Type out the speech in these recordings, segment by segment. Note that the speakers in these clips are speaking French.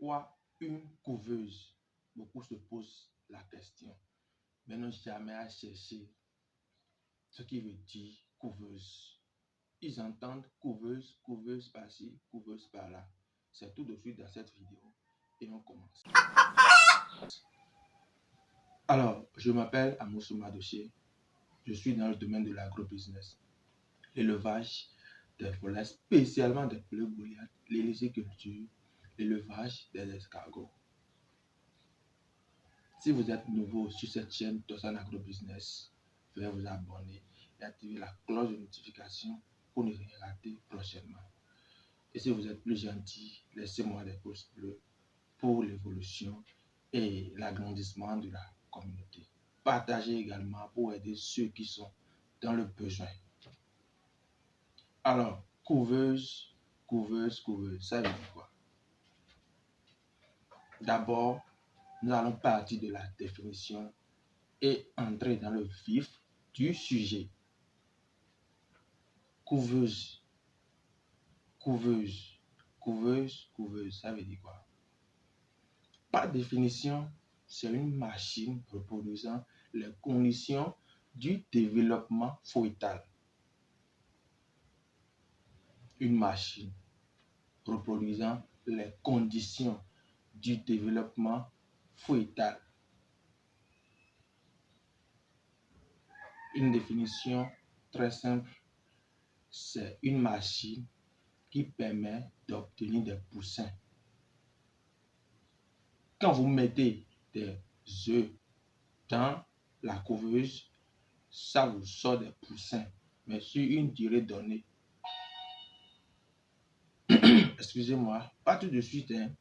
Pourquoi une couveuse? Beaucoup se posent la question, mais n'ont jamais à chercher ce qui veut dire couveuse. Ils entendent couveuse, couveuse par-ci, couveuse par-là. C'est tout de suite dans cette vidéo et on commence. Alors, je m'appelle Amoussou Madoché. Je suis dans le domaine de l'agrobusiness, l'élevage des volailles, spécialement des poulets goliaths, l'héliciculture, l'élevage des escargots. Si vous êtes nouveau sur cette chaîne Tosan Agrobusiness, veuillez vous abonner et activer la cloche de notification pour ne rien rater prochainement. Et si vous êtes plus gentil, laissez-moi des pouces bleus pour l'évolution et l'agrandissement de la communauté. Partagez également pour aider ceux qui sont dans le besoin. Alors, couveuse, ça veut dire quoi? D'abord, nous allons partir de la définition et entrer dans le vif du sujet. Couveuse, ça veut dire quoi? Par définition, c'est une machine reproduisant les conditions du développement fœtal. Une machine reproduisant les conditions du développement fœtal. Une définition très simple, c'est une machine qui permet d'obtenir des poussins. Quand vous mettez des œufs dans la couveuse, ça vous sort des poussins, mais sur une durée donnée. Excusez-moi, pas tout de suite, hein.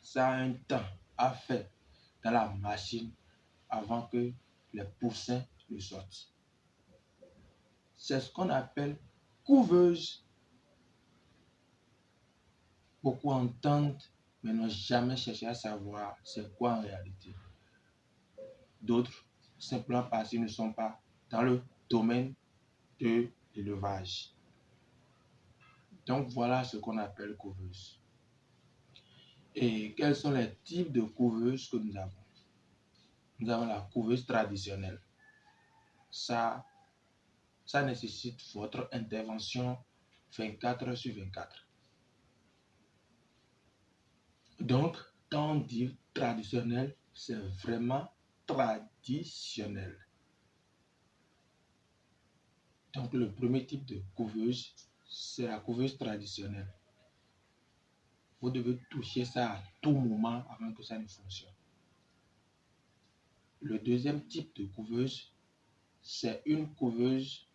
Ça a un temps à faire dans la machine avant que les poussins ne sortent. C'est ce qu'on appelle couveuse. Beaucoup entendent, mais n'ont jamais cherché à savoir c'est quoi en réalité. D'autres, simplement parce qu'ils ne sont pas dans le domaine de l'élevage. Donc voilà ce qu'on appelle couveuse. Et quels sont les types de couveuses que nous avons? Nous avons la couveuse traditionnelle. Ça nécessite votre intervention 24 heures sur 24. Donc, quand on dit traditionnel, c'est vraiment traditionnel. Donc, le premier type de couveuse, c'est la couveuse traditionnelle. Vous devez toucher ça à tout moment avant que ça ne fonctionne. Le deuxième type de couveuse, c'est une couveuse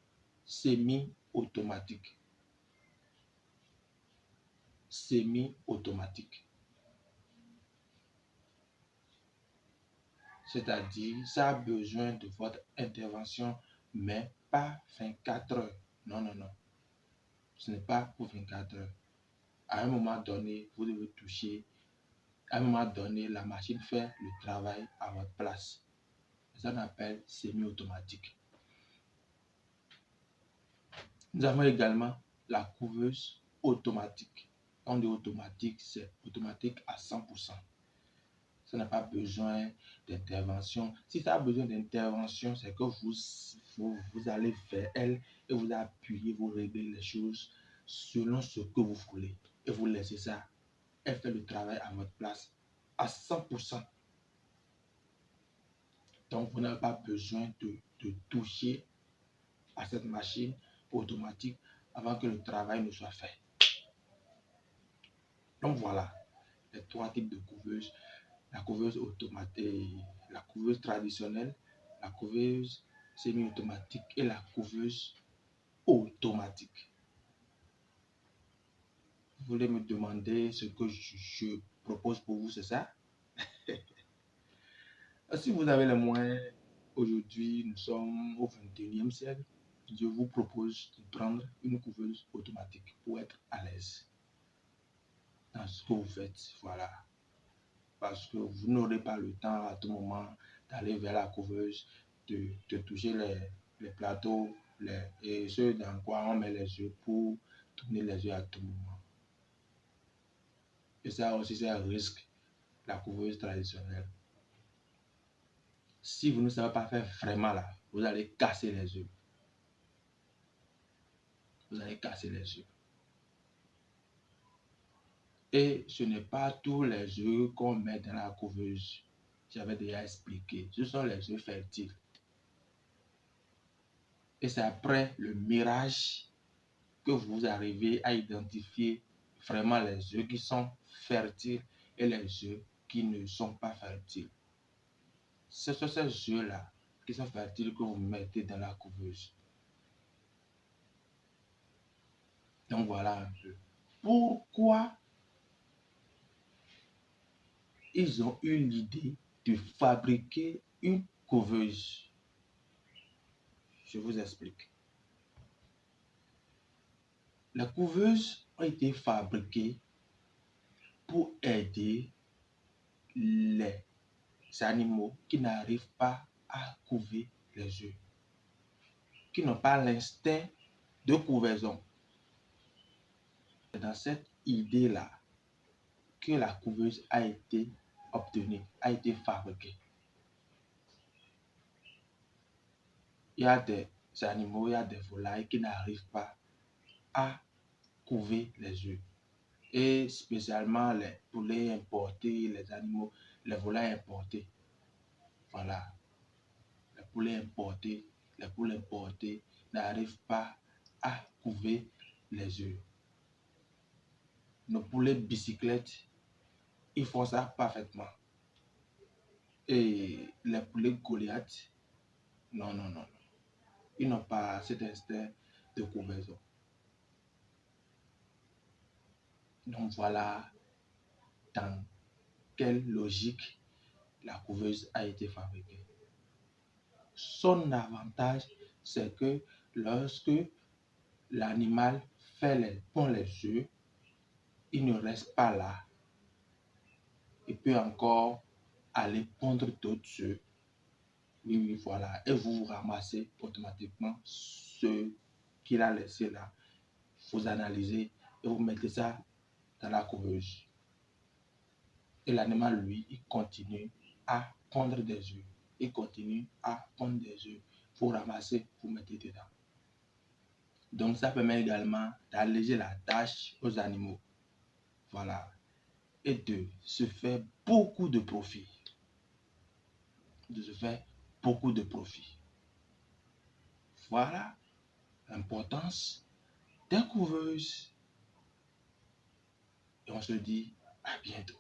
semi-automatique. Semi-automatique. C'est-à-dire, ça a besoin de votre intervention, mais pas 24 heures. Non. Ce n'est pas pour 24 heures. À un moment donné, vous devez toucher. À un moment donné, la machine fait le travail à votre place. Ça on appelle semi-automatique. Nous avons également la couveuse automatique. Quand on dit automatique, c'est automatique à 100%. Ça n'a pas besoin d'intervention. Si ça a besoin d'intervention, c'est que vous allez vers elle et vous appuyez, vous réglez les choses selon ce que vous voulez. Et vous laissez ça. Elle fait le travail à votre place à 100%. Donc, vous n'avez pas besoin de toucher à cette machine automatique avant que le travail ne soit fait. Donc, voilà les trois types de couveuses. La couveuse automatique, la couveuse traditionnelle, la couveuse semi-automatique et la couveuse automatique. Vous voulez me demander ce que je propose pour vous, c'est ça? Si vous avez les moyens, aujourd'hui, nous sommes au 21e siècle, je vous propose de prendre une couveuse automatique pour être à l'aise dans ce que vous faites. Voilà. Parce que vous n'aurez pas le temps à tout moment d'aller vers la couveuse, de toucher les plateaux et ce dans quoi on met les œufs pour tourner les œufs à tout moment. Et ça aussi, c'est un risque, la couveuse traditionnelle. Si vous ne savez pas faire vraiment là, vous allez casser les œufs. Vous allez casser les œufs. Et ce n'est pas tous les œufs qu'on met dans la couveuse. J'avais déjà expliqué. Ce sont les œufs fertiles. Et c'est après le mirage que vous arrivez à identifier vraiment les œufs qui sont fertiles et les œufs qui ne sont pas fertiles. Ce sont ces œufs-là qui sont fertiles que vous mettez dans la couveuse. Donc voilà un peu. Pourquoi ils ont eu l'idée de fabriquer une couveuse? Je vous explique. Les couveuses ont été fabriquées pour aider les animaux qui n'arrivent pas à couver les œufs, qui n'ont pas l'instinct de couvaison. C'est dans cette idée-là que la couveuse a été obtenue, a été fabriquée. Il y a des animaux, il y a des volailles qui n'arrivent pas à couver les œufs. Et spécialement les poulets importés, les animaux, les volailles importées. Voilà. Les poules importées n'arrivent pas à couver les œufs. Nos poulets bicyclettes, ils font ça parfaitement. Et les poulets Goliath, non. Ils n'ont pas cet instinct de couvaison. Donc voilà dans quelle logique la couveuse a été fabriquée. Son avantage, c'est que lorsque l'animal pond les œufs, il ne reste pas là. Il peut encore aller pondre d'autres œufs. Oui, voilà. Et vous ramassez automatiquement ce qu'il a laissé là. Vous analysez et vous mettez ça dans la couveuse. Et l'animal, lui, il continue à pondre des œufs. Il continue à pondre des œufs. Vous ramassez, vous mettez dedans. Donc, ça permet également d'alléger la tâche aux animaux. Voilà. Et de se faire beaucoup de profit. Voilà l'importance des couveuses. Et on se dit à bientôt.